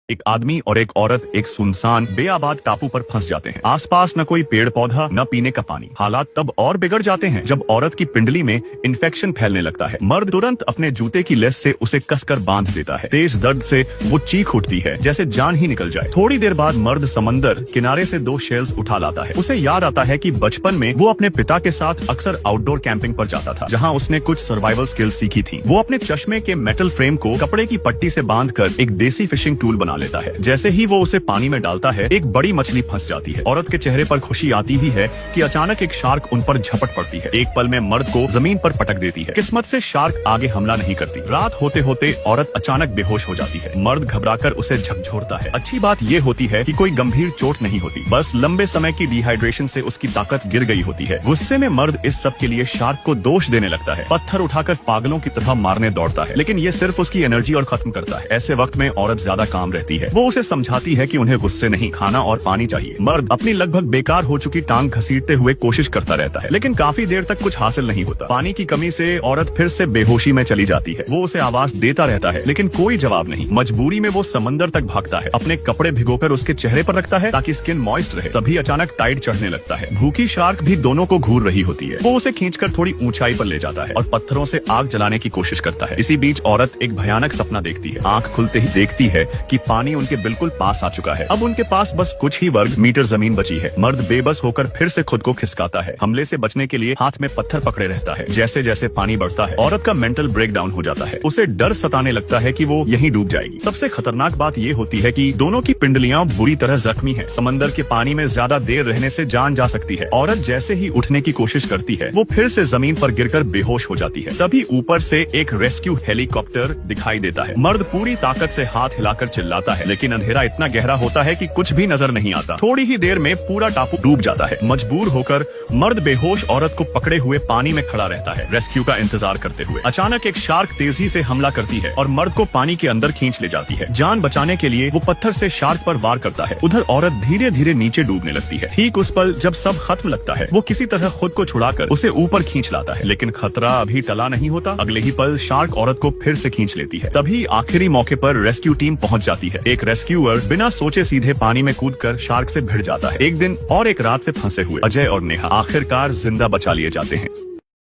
एक आदमी और एक औरत एक सुनसान बेआबाद टापू पर फंस जाते हैं। आसपास न कोई पेड़ पौधा न पीने का पानी। हालात तब और बिगड़ जाते हैं जब औरत की पिंडली में इन्फेक्शन फैलने लगता है। मर्द तुरंत अपने जूते की लेस से उसे कसकर बांध देता है। तेज दर्द से वो चीख उठती है जैसे जान ही निकल जाए। थोड़ी देर बाद मर्द समंदर किनारे से 2 शेल्स उठा लाता है। उसे याद आता है कि बचपन में वो अपने पिता के साथ अक्सर आउटडोर कैंपिंग पर जाता था, जहाँ उसने कुछ सर्वाइवल स्किल्स सीखी थी। वो अपने चश्मे के मेटल फ्रेम को कपड़े की पट्टी से बांधकर एक देसी फिशिंग टूल बना लेता है। जैसे ही वो उसे पानी में डालता है, एक बड़ी मछली फंस जाती है। औरत के चेहरे पर खुशी आती ही है कि अचानक एक शार्क उन पर झपट पड़ती है। एक पल में मर्द को जमीन पर पटक देती है। किस्मत से शार्क आगे हमला नहीं करती। रात होते होते औरत अचानक बेहोश हो जाती है। मर्द घबराकर उसे झकझोरता है। अच्छी बात ये होती है कि कोई गंभीर चोट नहीं होती, बस लंबे समय की डिहाइड्रेशन से उसकी ताकत गिर गई होती है। गुस्से में मर्द इस सब के लिए शार्क को दोष देने लगता है। पत्थर उठाकर पागलों की तरह मारने दौड़ता है, लेकिन ये सिर्फ उसकी एनर्जी और खत्म करता है। ऐसे वक्त में औरत ज्यादा काम रहती है। वो उसे समझाती है कि उन्हें गुस्से नहीं, खाना और पानी चाहिए। मर्द अपनी लगभग बेकार हो चुकी टांग घसीटते हुए कोशिश करता रहता है, लेकिन काफी देर तक कुछ हासिल नहीं होता। पानी की कमी से औरत फिर से बेहोशी में चली जाती है। वो उसे आवाज देता रहता है, लेकिन कोई जवाब नहीं। मजबूरी में वो समंदर तक भागता है। अपने कपड़े भिगोकर उसके चेहरे पर रखता है ताकि स्किन मॉइस्ट रहे। तभी अचानक टाइड चढ़ने लगता है। भूखी शार्क भी दोनों को घूर रही होती है। वो उसे खींचकर थोड़ी ऊंचाई पर ले जाता है और पत्थरों से आग जलाने की कोशिश करता है। इसी बीच औरत एक भयानक सपना देखती है। आंख खुलते ही देखती है कि पानी उनके बिल्कुल पास आ चुका है। अब उनके पास बस कुछ ही वर्ग मीटर जमीन बची है। मर्द बेबस होकर फिर से खुद को खिसकाता है। हमले से बचने के लिए हाथ में पत्थर पकड़े रहता है। जैसे जैसे पानी बढ़ता है, औरत का मेंटल ब्रेकडाउन हो जाता है। उसे डर सताने लगता है कि वो यहीं डूब जाएगी। सबसे खतरनाक बात ये होती है कि दोनों की पिंडलियां बुरी तरह जख्मी हैं। समंदर के पानी में ज्यादा देर रहने से जान जा सकती है। औरत जैसे ही उठने की कोशिश करती है, वो फिर से जमीन पर गिरकर बेहोश हो जाती है। तभी ऊपर से एक रेस्क्यू हेलीकॉप्टर दिखाई देता है। मर्द पूरी ताकत से हाथ हिलाकर चिल्लाता है, लेकिन अंधेरा इतना गहरा होता है कि कुछ भी नजर नहीं आता। थोड़ी ही देर में पूरा टापू डूब जाता है। मजबूर होकर मर्द बेहोश औरत को पकड़े हुए पानी में खड़ा रहता है, रेस्क्यू का इंतजार करते हुए। अचानक एक शार्क तेजी से हमला करती है और मर्द को पानी के अंदर खींच ले जाती है। जान बचाने के लिए वो पत्थर से शार्क पर वार करता है। उधर औरत धीरे धीरे नीचे डूबने लगती है। ठीक उस पल जब सब खत्म लगता है, वो किसी तरह खुद को छुड़ाकर उसे ऊपर खींच लाता है, लेकिन खतरा अभी टला नहीं होता। अगले ही पल शार्क औरत को फिर से खींच लेती है। तभी आखिरी मौके पर रेस्क्यू टीम पहुंच जाती है। एक रेस्क्यूअर बिना सोचे सीधे पानी में कूदकर शार्क से भिड़ जाता है। एक दिन और एक रात से फंसे हुए अजय और नेहा आखिरकार जिंदा बचा लिए जाते हैं।